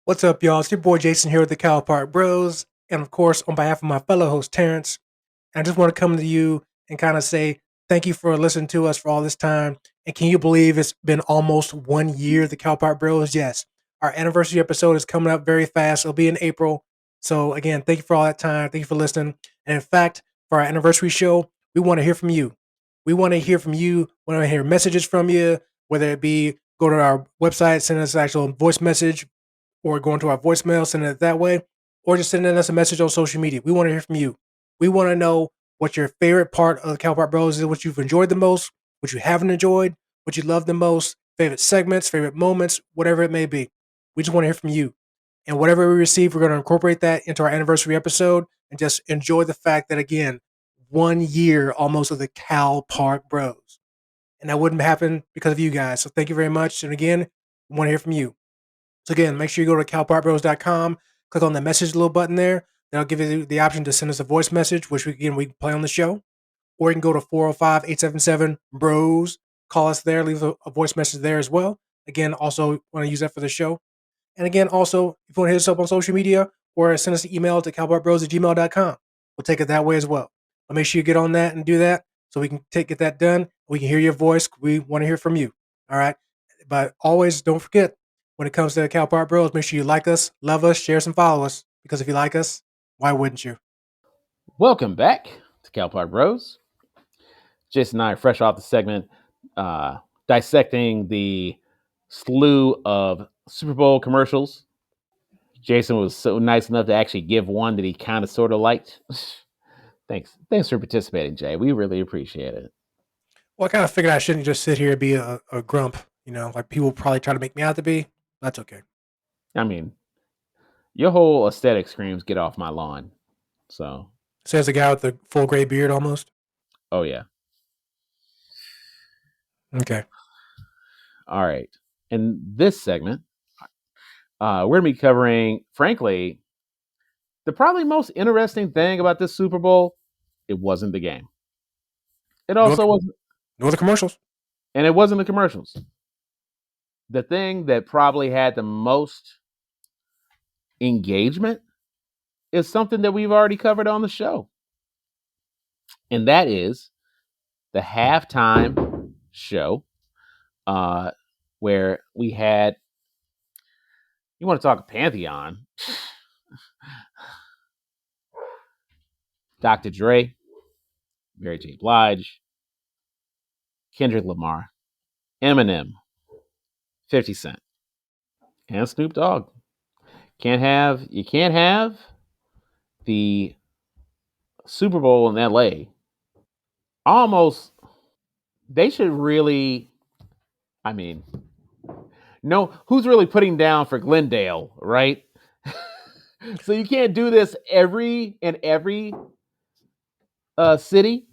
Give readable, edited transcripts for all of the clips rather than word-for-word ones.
What's up, y'all? It's your boy Jason here with the Cow Park Bros. And of course, on behalf of my fellow host Terrence, I just want to come to you and kind of say thank you for listening to us for all this time. And can you believe it's been almost 1 year, the Cow Park Bros? Yes. Our anniversary episode is coming up very fast. It'll be in April. So again, thank you for all that time. Thank you for listening. And in fact, for our anniversary show, we want to hear from you. We want to hear from you. We want to hear messages from you, whether it be go to our website, send us an actual voice message, or going to our voicemail, sending it that way, or just sending us a message on social media. We want to hear from you. We want to know what your favorite part of the Cowpart Bros is, what you've enjoyed the most, what you haven't enjoyed, what you love the most, favorite segments, favorite moments, whatever it may be. We just want to hear from you. And whatever we receive, we're going to incorporate that into our anniversary episode and just enjoy the fact that, again, 1 year almost of the Cal Park Bros. And that wouldn't happen because of you guys. So thank you very much. And again, we want to hear from you. So again, make sure you go to calpartbros.com, click on the message little button there. That'll give you the option to send us a voice message, which we can play on the show. Or you can go to 405-877-BROS. Call us there, leave a voice message there as well. Again, also want to use that for the show. And again, also, if you want to hit us up on social media or send us an email to calpartbros@gmail.com, we'll take it that way as well. But make sure you get on that and do that so we can get that done. We can hear your voice. We want to hear from you. All right. But always don't forget, when it comes to the Cal Park Bros, make sure you like us, love us, share us, and follow us. Because if you like us, why wouldn't you? Welcome back to Cal Park Bros. Jason and I are fresh off the segment dissecting the slew of Super Bowl commercials. Jason was so nice enough to actually give one that he kind of sort of liked. Thanks for participating, Jay. We really appreciate it. Well, I kind of figured I shouldn't just sit here and be a grump, like people probably try to make me out to be. That's okay. I mean, your whole aesthetic screams "get off my lawn." So, Says the guy with the full gray beard almost. oh yeah. Okay. All right. In this segment, we're going to be covering, frankly, the probably most interesting thing about this Super Bowl. It wasn't the game. It No, also wasn't, no other commercials. and it wasn't the commercials. The thing that probably had the most engagement is something that we've already covered on the show, and that is the halftime show, where we had. You want to talk Pantheon? Dr. Dre, Mary J. Blige, Kendrick Lamar, Eminem, 50 Cent, and Snoop Dogg. You can't have the Super Bowl in LA. Almost, they should really, I mean, no, who's really putting down for Glendale, right? So you can't do this in every city,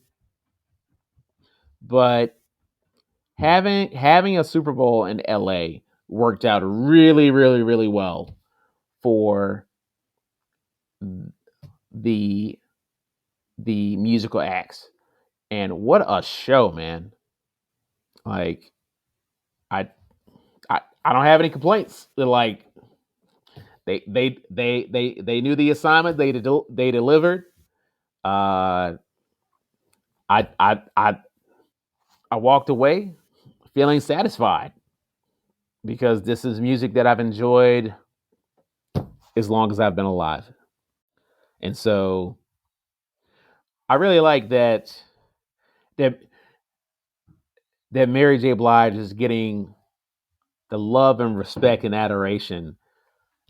but having a Super Bowl in LA worked out really, really, really well for the musical acts. And what a show, man. Like I I don't have any complaints. They're like they knew the assignment, they delivered. Uh I I I I walked away feeling satisfied because this is music that I've enjoyed as long as I've been alive. And so I really like that that Mary J. Blige is getting the love and respect and adoration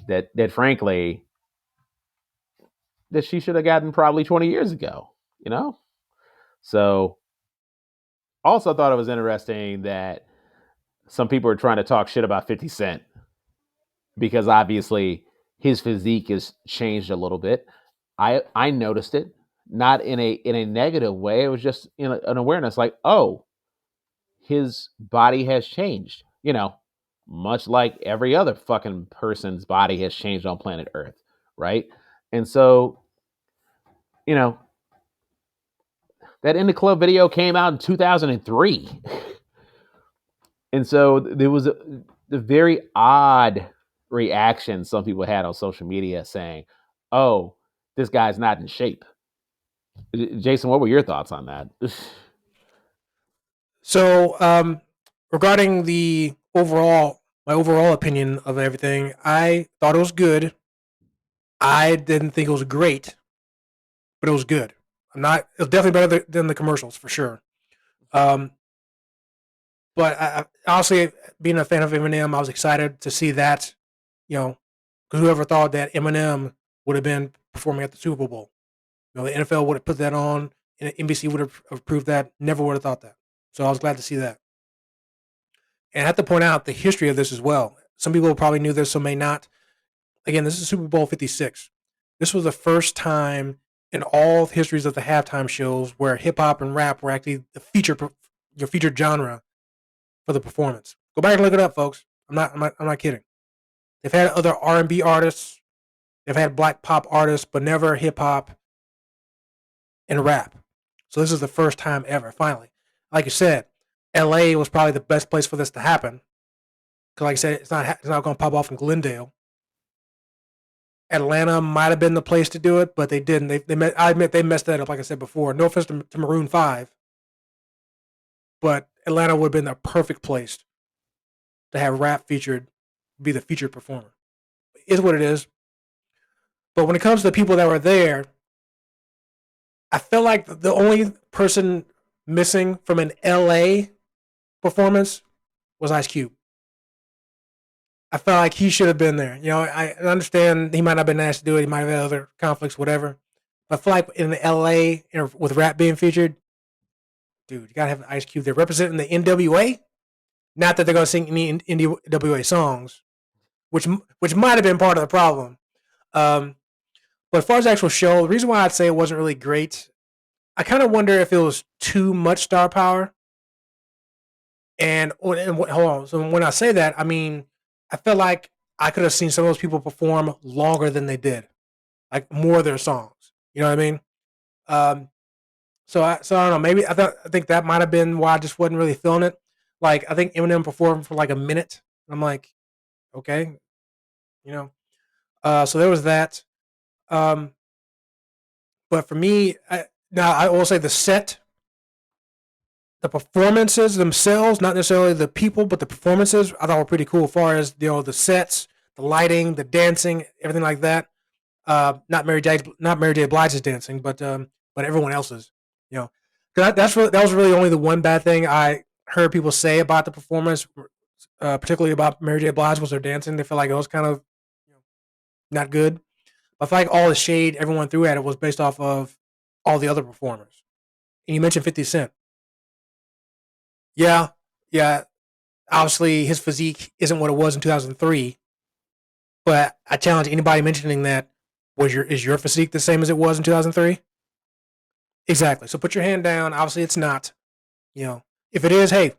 that frankly that she should have gotten probably 20 years ago, you know? So also thought it was interesting that some people are trying to talk shit about 50 Cent because obviously his physique has changed a little bit. I noticed it, not in a negative way. It was just an awareness like, oh, his body has changed, much like every other fucking person's body has changed on planet Earth, right? And so, you know, that In the Club video came out in 2003. And so there was a very odd reaction some people had on social media saying, "Oh, this guy's not in shape." Jason, what were your thoughts on that? So, regarding my overall opinion of everything, I thought it was good. I didn't think it was great, but it was good. I'm not. It was definitely better than the commercials for sure. Um, but honestly, being a fan of Eminem, I was excited to see that. You know, because whoever thought that Eminem would have been performing at the Super Bowl? You know, the NFL would have put that on, and NBC would have approved that. Never would have thought that. So I was glad to see that. And I have to point out the history of this as well. Some people probably knew this, some may not. Again, this is Super Bowl 56. This was the first time in all histories of the halftime shows where hip hop and rap were actually the your featured genre for the performance. Go back and look it up, folks. I'm not kidding. They've had other R&B artists, they've had black pop artists, but never hip hop and rap. So this is the first time ever. Finally, like you said, L.A. was probably the best place for this to happen. Because, like I said, it's not going to pop off in Glendale. Atlanta might have been the place to do it, but they didn't. I admit they messed that up. Like I said before, no offense to Maroon 5, but Atlanta would have been the perfect place to have rap featured, be the featured performer. Is what it is. But when it comes to the people that were there, I feel like the only person missing from an LA performance was Ice Cube. I felt like he should have been there. You know, I understand he might not have been asked to do it. He might have had other conflicts, whatever. But I feel like in LA with rap being featured, dude, you gotta have Ice Cube there representing the NWA. Not that they're gonna sing any NWA songs, which might have been part of the problem. Um, but as far as the actual show, the reason why I'd say it wasn't really great, I kind of wonder if it was too much star power. Hold on. So when I say that, I mean I felt like I could have seen some of those people perform longer than they did, like more of their songs. You know what I mean? Um, so I don't know. Maybe I think that might have been why I just wasn't really feeling it. Like I think Eminem performed for like a minute. I'm like, okay, you know. So there was that. Um, but for me, now I will say the performances themselves, not necessarily the people, but the performances, I thought were pretty cool. As far as the sets, the lighting, the dancing, everything like that. Not Mary J. Blige's dancing, but everyone else's. You know, that was really only the one bad thing I heard people say about the performance, particularly about Mary J. Blige was their dancing. They feel like it was kind of not good. But I feel like all the shade everyone threw at it was based off of all the other performers. And you mentioned 50 Cent. Yeah, yeah. Obviously, his physique isn't what it was in 2003. But I challenge anybody mentioning that is your physique the same as it was in 2003? Exactly. So put your hand down. Obviously, it's not. You know, if it is, hey,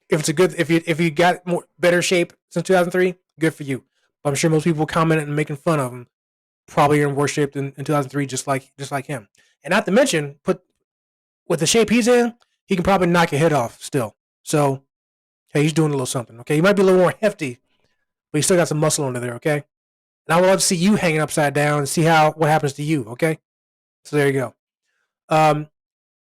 if it's a good, if you got more better shape since 2003, good for you. But I'm sure most people commenting and making fun of him probably are in worse shape than in 2003, just like him. And not to mention, put with the shape he's in, he can probably knock your head off still. So hey, he's doing a little something. Okay, he might be a little more hefty, but he still got some muscle under there. Okay, and I would love to see you hanging upside down and see what happens to you. Okay, so there you go. Um,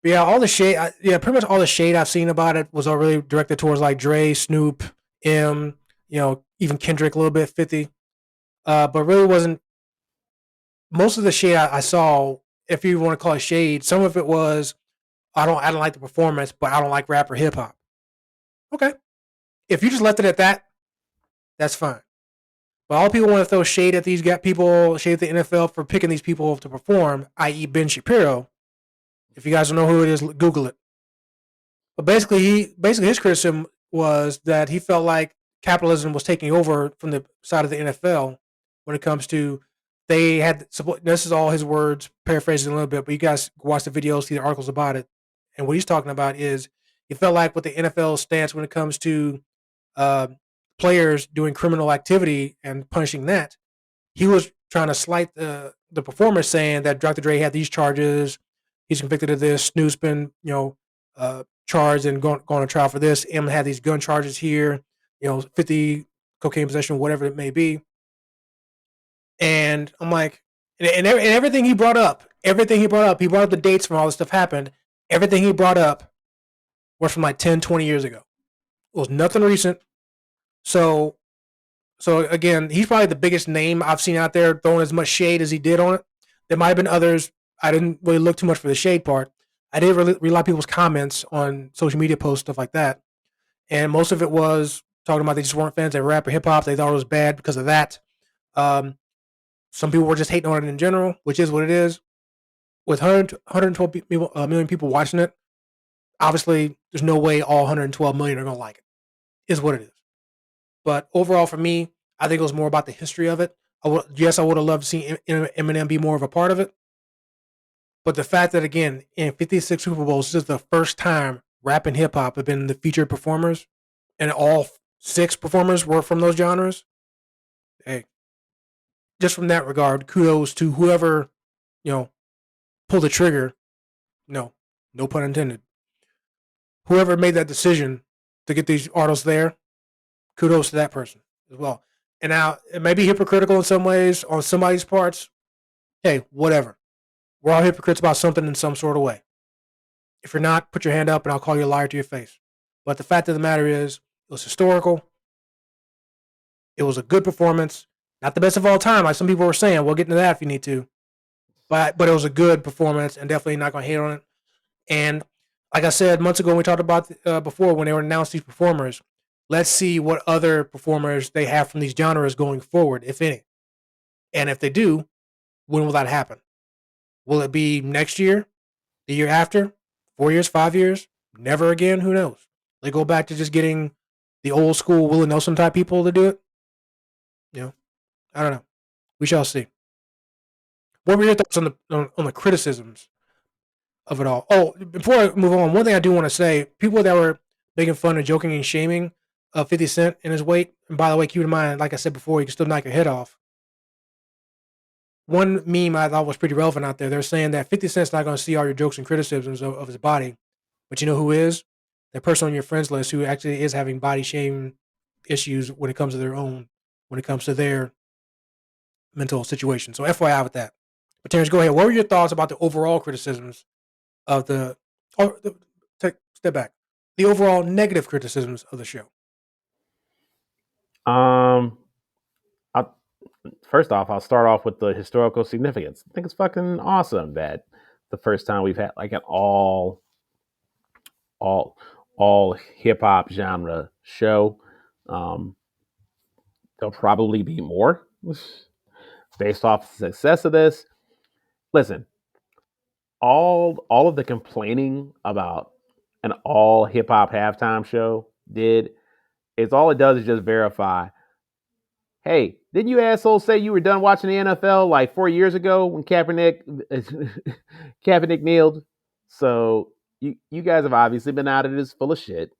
but yeah, pretty much all the shade I've seen about it was all really directed towards like Dre, Snoop, M, even Kendrick a little bit, 50. But really wasn't most of the shade I saw, if you want to call it shade, some of it was I don't like the performance, but I don't like rap or hip hop. Okay. If you just left it at that, that's fine. But all people want to throw shade at these people, shade at the NFL for picking these people to perform, i.e., Ben Shapiro. If you guys don't know who it is, Google it. But basically his criticism was that he felt like capitalism was taking over from the side of the NFL when it comes to they had support. This is all his words, paraphrasing a little bit, but you guys watch the videos, see the articles about it. And what he's talking about is he felt like with the NFL stance when it comes to uh, players doing criminal activity and punishing that, he was trying to slight the performer, saying that Dr. Dre had these charges, he's convicted of this. Snoop's been charged and going to trial for this. M had these gun charges here. 50 cocaine possession, whatever it may be. And I'm like, and everything he brought up, he brought up the dates from all this stuff happened. Everything he brought up was from like 10, 20 years ago. It was nothing recent. So, so again, he's probably the biggest name I've seen out there throwing as much shade as he did on it. There might have been others. I didn't really look too much for the shade part. I did really read a lot of people's comments on social media posts, stuff like that. And most of it was talking about they just weren't fans of rap or hip hop. They thought it was bad because of that. Um, some people were just hating on it in general, which is what it is. With 112 people, million people watching it, obviously there's no way all 112 million are going to like it. Is what it is. But overall, for me, I think it was more about the history of it. Yes, I would have loved to see Eminem be more of a part of it. But the fact that, again, in 56 Super Bowls, this is the first time rap and hip hop have been the featured performers, and all six performers were from those genres. Hey, just from that regard, kudos to whoever, you know, pulled the trigger. No, no pun intended. Whoever made that decision to get these artists there, kudos to that person as well. And now it may be hypocritical in some ways on somebody's parts. Hey, whatever. We're all hypocrites about something in some sort of way. If you're not, put your hand up and I'll call you a liar to your face. But the fact of the matter is, it was historical. It was a good performance. Not the best of all time, like some people were saying. We'll get into that if you need to. But it was a good performance and definitely not going to hate on it. And like I said months ago, when we talked about before when they were announced these performers, let's see what other performers they have from these genres going forward, if any. And if they do, when will that happen? Will it be next year, the year after, 4 years, 5 years, never again? Who knows? They go back to just getting the old school Willie Nelson type people to do it. You know, I don't know. We shall see. What were your thoughts on the criticisms of it all? Oh, before I move on, one thing I do want to say: people that were making fun and joking and shaming of 50 Cent and his weight. And by the way, keep in mind, like I said before, you can still knock your head off. One meme I thought was pretty relevant out there. They're saying that 50 Cent's not going to see all your jokes and criticisms of his body, but you know who is? The person on your friends list who actually is having body shaming issues when it comes to their own, when it comes to their mental situation. So FYI with that. But Terrence, go ahead. What were your thoughts about the overall criticisms of take step back, the overall negative criticisms of the show? Um, I, First off, I'll start off with the historical significance. I think it's fucking awesome that the first time we've had like an all all hip hop genre show. Um, there'll probably be more based off the success of this. Listen, all of the complaining about an all hip hop halftime show did is all it does is just verify. Hey, didn't you assholes say you were done watching the NFL like 4 years ago when Kaepernick Kaepernick kneeled? So you guys have obviously been out of this full of shit.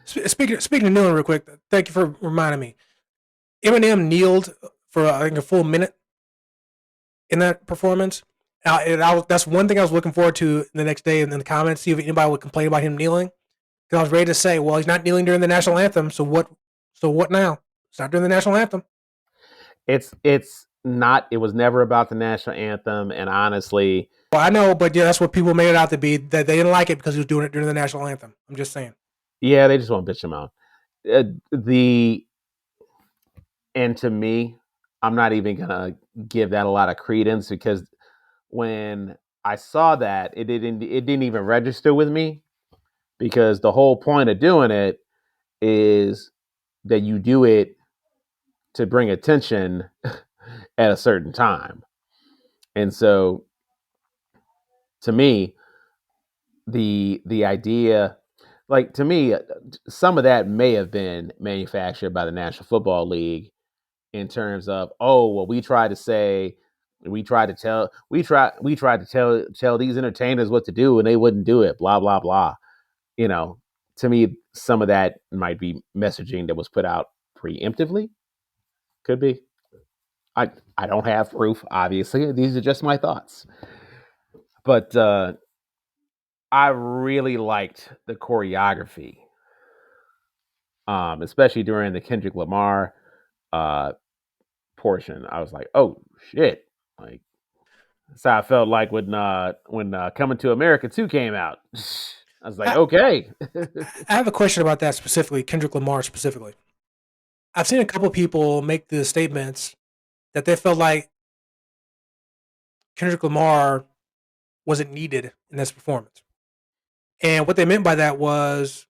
Speaking of kneeling, real quick, thank you for reminding me. Eminem kneeled for I think a full minute in that performance. That's one thing I was looking forward to the next day in the comments. See if anybody would complain about him kneeling. Because I was ready to say, well, he's not kneeling during the national anthem. So what? So what now? It's not during the national anthem. It's not. It was never about the national anthem, and honestly, Well, I know, but yeah, that's what people made it out to be. That they didn't like it because he was doing it during the national anthem. I'm just saying. yeah, they just want to bitch him out. The And to me, I'm not even gonna give that a lot of credence because when I saw that, it didn't even register with me because the whole point of doing it is that you do it to bring attention at a certain time. And so to me, the idea like to me some of that may have been manufactured by the National Football League in terms of, oh well, we tried to tell these entertainers what to do and they wouldn't do it, blah blah blah. You know, to me some of that might be messaging that was put out preemptively. Could be. I don't have proof, obviously. These are just my thoughts. But I really liked the choreography especially during the Kendrick Lamar uh, portion. I was like, oh shit, like that's how I felt like when Coming to America 2 came out. I was like, I, okay. I have a question about that specifically, Kendrick Lamar specifically. I've seen a couple people make the statements that they felt like Kendrick Lamar wasn't needed in this performance. And what they meant by that was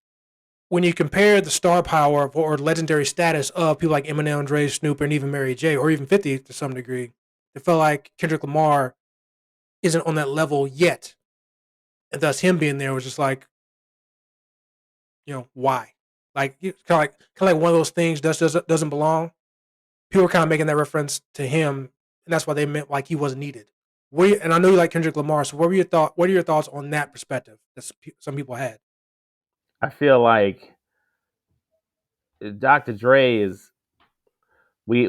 when you compare the star power or legendary status of people like Eminem, Dre, Snoop, and even Mary J, or even 50 to some degree, it felt like Kendrick Lamar isn't on that level yet. And thus him being there was just like, why? Like kind of like one of those things doesn't belong. People were kind of making that reference to him, and that's why they meant like he wasn't needed. And I know you like Kendrick Lamar, so what are your thoughts on that perspective that some people had? I feel like Dr. Dre is we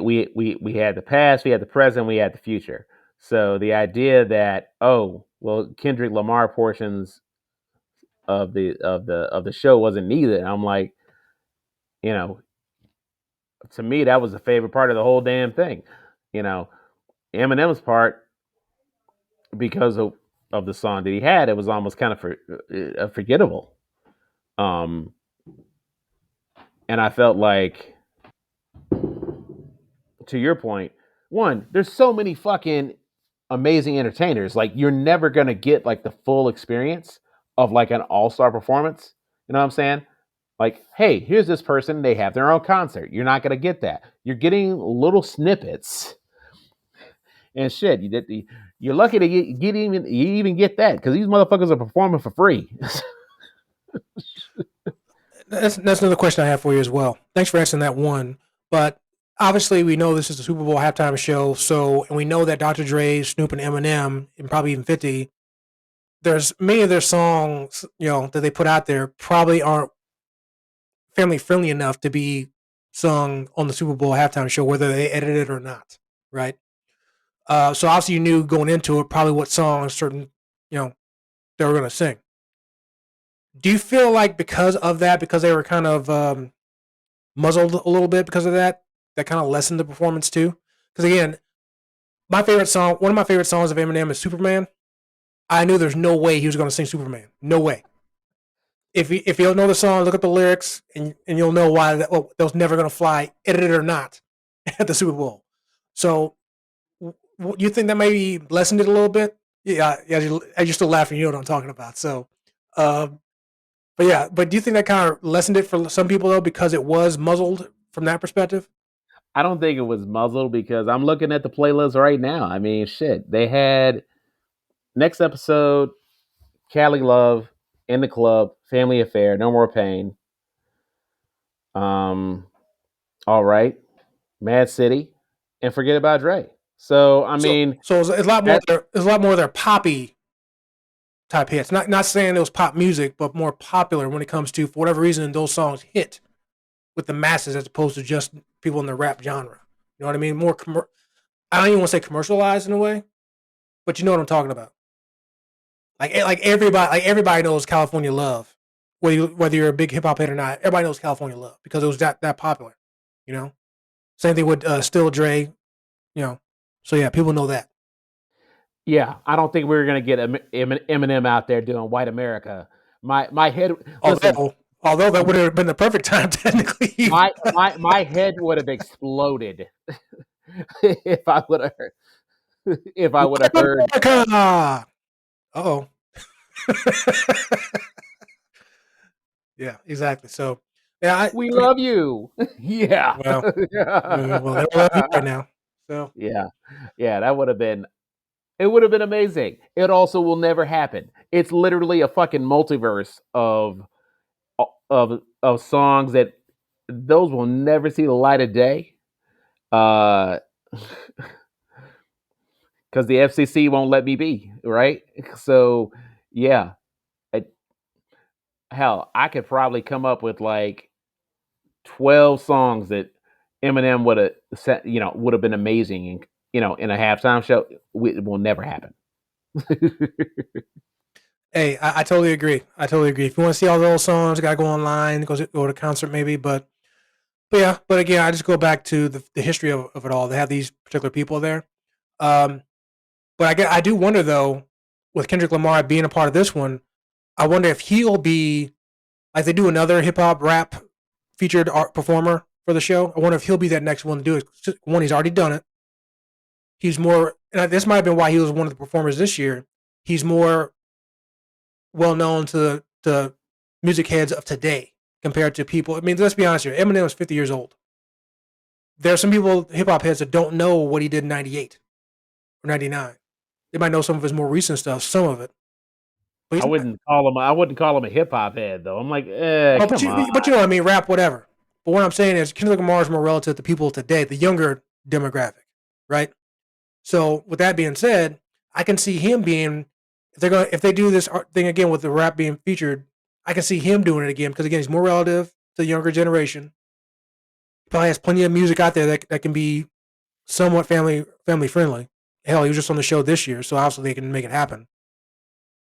had the past, we had the present, we had the future. So the idea that, oh well, Kendrick Lamar portions of the show wasn't needed. I'm like, you know, to me that was the favorite part of the whole damn thing. You know, Eminem's part, because of the song that he had, it was almost kind of forgettable. Um, and I felt like, to your point, one, there's so many fucking amazing entertainers. Like you're never gonna get like the full experience of like an all-star performance. You know what I'm saying? Like, hey, here's this person, they have their own concert. You're not gonna get that. You're getting little snippets and shit. You're lucky to you even get that because these motherfuckers are performing for free. That's another question I have for you as well. Thanks for answering that one. But obviously, we know this is the Super Bowl halftime show, and we know that Dr. Dre, Snoop, and Eminem, and probably even 50, there's many of their songs, that they put out there probably aren't family friendly enough to be sung on the Super Bowl halftime show, whether they edit it or not, right? So obviously, you knew going into it probably what songs certain, they were going to sing. Do you feel like because of that, because they were kind of muzzled a little bit because of that, that kind of lessened the performance too? Because again, one of my favorite songs of Eminem is Superman. I knew there's no way he was going to sing Superman. No way. If you don't know the song, look at the lyrics, and you'll know why that was never going to fly, edited or not, at the Super Bowl. So, you think that maybe lessened it a little bit? Yeah, yeah. You're still laughing. You know what I'm talking about. So, um, but yeah, but do you think that kind of lessened it for some people though, because it was muzzled from that perspective? I don't think it was muzzled because I'm looking at the playlist right now. I mean, shit. They had next episode, Cali Love, In the Club, Family Affair, No More Pain. Um, all right, Mad City, and Forget About Dre. So I So, mean, so it's a lot more. that There's a lot more of their poppy type hits. Not saying it was pop music, but more popular when it comes to, for whatever reason, those songs hit with the masses as opposed to just people in the rap genre. You know what I mean? I don't even want to say commercialized in a way, but you know what I'm talking about. Like everybody knows California Love, whether you're a big hip hop head or not. Everybody knows California Love because it was that popular. You know. Same thing with Still Dre. You know. So yeah, people know that. yeah, I don't think we were gonna get Eminem out there doing White America. My head, listen, Although that would have been the perfect time technically. my head would have exploded if I would have if I would have White heard. America. Oh. Yeah, exactly. So, yeah, We I mean, love you. Yeah. well, well, they don't love you right now. So, Yeah. Yeah, that would have been, it would have been amazing. It also will never happen. It's literally a fucking multiverse of songs that those will never see the light of day. Uh because the FCC won't let me be, right? So, yeah. I, hell, I could probably come up with like 12 songs that Eminem would have set, would have been amazing and in a halftime show. It will never happen. hey, I totally agree. I totally agree. If you want to see all those songs, you gotta go online, go to concert maybe. But But yeah, but again, I just go back to the history of it all. They have these particular people there. Um, but I do wonder though, with Kendrick Lamar being a part of this one, I wonder if he'll be like they do another hip hop rap featured art performer for the show. I wonder if he'll be that next one to do it. One, he's already done it. He's more, and this might have been why he was one of the performers this year. He's more well known to the music heads of today compared to people. I mean, let's be honest here. Eminem was 50 years old. There are some people, hip hop heads, that don't know what he did in '98 or '99. They might know some of his more recent stuff, some of it. But I he's not. wouldn't call him. I wouldn't call him a hip hop head though. I'm like, Well, come on. but you know what I mean, rap, whatever. But what I'm saying is Kendrick Lamar is more relative to people today, the younger demographic, right? So with that being said, I can see him being if they do this thing again with the rap being featured, I can see him doing it again because again he's more relative to the younger generation. He probably has plenty of music out there that can be somewhat family friendly. Hell, he was just on the show this year, so obviously they can make it happen.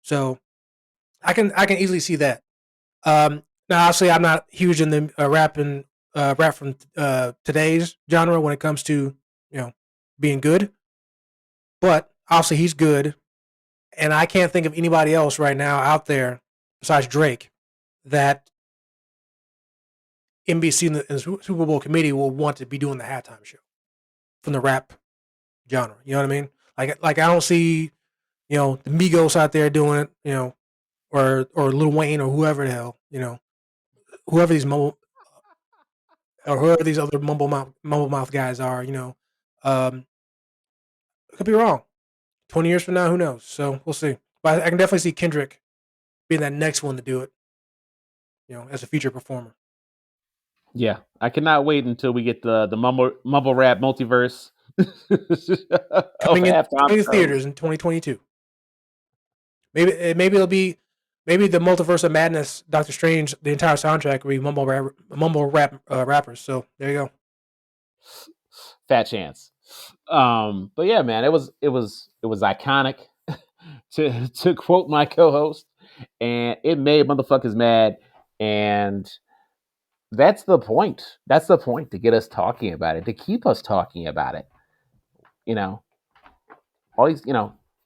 So I can easily see that. Now, obviously, I'm not huge in the rap from today's genre when it comes to being good, but obviously he's good, and I can't think of anybody else right now out there besides Drake that NBC and the Super Bowl committee will want to be doing the halftime show from the rap genre. You know what I mean? Like I don't see the Migos out there doing it. Or Lil Wayne or whoever the hell whoever these mumble or whoever these other mumble mouth guys are. Um, I could be wrong. 20 years from now, who knows? So we'll see. But I can definitely see Kendrick being that next one to do it. As a feature performer Yeah, I cannot wait until we get the mumble rap multiverse of halftime coming to shows. theaters in 2022. Maybe it'll be maybe the multiverse of madness. Doctor Strange, the entire soundtrack will be mumble rap rappers. So there you go. Fat chance. But yeah, man, it was iconic to quote my co-host, and it made motherfuckers mad, and that's the point. That's the point, to get us talking about it, to keep us talking about it. You know, all these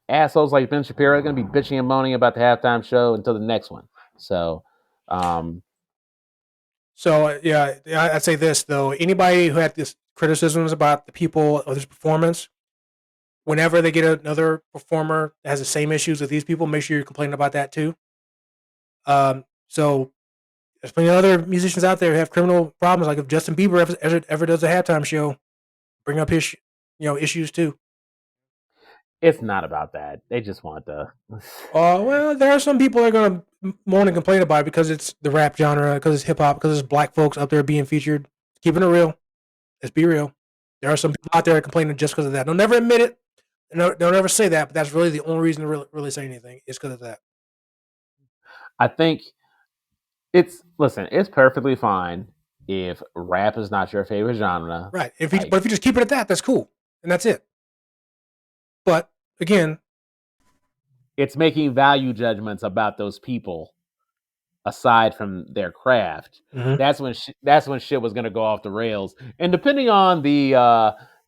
assholes like Ben Shapiro are gonna be bitching and moaning about the halftime show until the next one. So, um, So yeah, I'd say this though: anybody who had this criticisms about the people of this performance, whenever they get another performer that has the same issues with these people, make sure you're complaining about that too. So there's plenty of other musicians out there who have criminal problems. Like if Justin Bieber ever does a halftime show, bring up his issues too. it's not about that. They just want the. Well, there are some people that are going to moan and complain about it because it's the rap genre, because it's hip hop, because it's black folks up there being featured. Keeping it real. Let's be real. There are some people out there complaining just because of that. They'll never admit it. They'll never say that, but that's really the only reason to really say anything is because of that. I think it's perfectly fine if rap is not your favorite genre. Right. Like, But if you just keep it at that, that's cool, and that's it. But again, it's making value judgments about those people aside from their craft. mhm. That's when shit was gonna go off the rails. And depending on the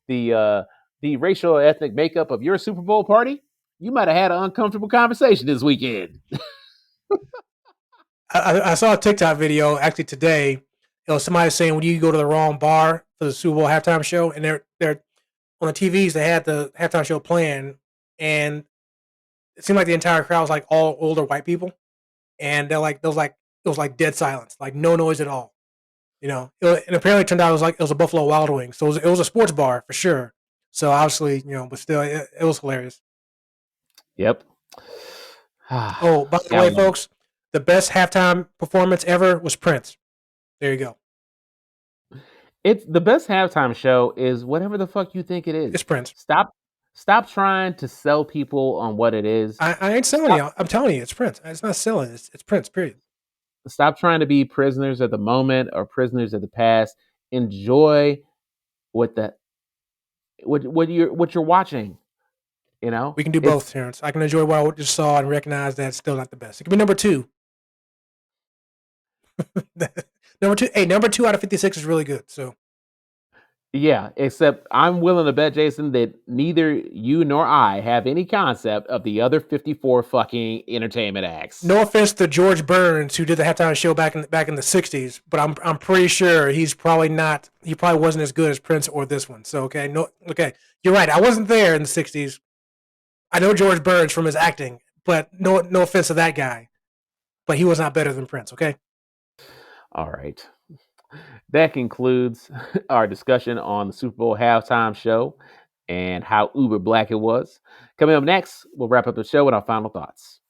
the racial or ethnic makeup of your Super Bowl party, you might have had an uncomfortable conversation this weekend. I saw a TikTok video actually today. Somebody saying when you go to the wrong bar for the Super Bowl halftime show, and they're on the TVs. They had the halftime show playing, and it seemed like the entire crowd was like all older white people, and it was like dead silence, like no noise at all. And apparently it turned out it was a Buffalo Wild Wings, so it was a sports bar for sure. So obviously, but still, it was hilarious. Yep. Oh, by the Yeah, way, folks, the best halftime performance ever was Prince. There you go. it's the best halftime show is whatever the fuck you think it It's is. Prince. Stop trying to sell people on what it is. I ain't selling Stop you. I'm telling you, it's Prince. It's not selling. It's Prince. Period. stop trying to be prisoners of the moment or prisoners of the past. Enjoy what the what you're watching. You know, We can do both, it's Terrence. I can enjoy what I just saw and recognize that it's still not the best. It could be number two. Number two out of 56 is really good. So Yeah, except I'm willing to bet, Jason, that neither you nor I have any concept of the other 54 fucking entertainment acts. no offense to George Burns, who did the halftime show back in the 60s, but I'm pretty sure he's probably not. He probably wasn't as good as Prince or this one. So okay, you're right. I wasn't there in the 60s. I know George Burns from his acting, but no offense to that guy, but he was not better than Prince. Okay. All right. That concludes our discussion on the Super Bowl halftime show and how uber black it was. Coming up next, we'll wrap up the show with our final thoughts.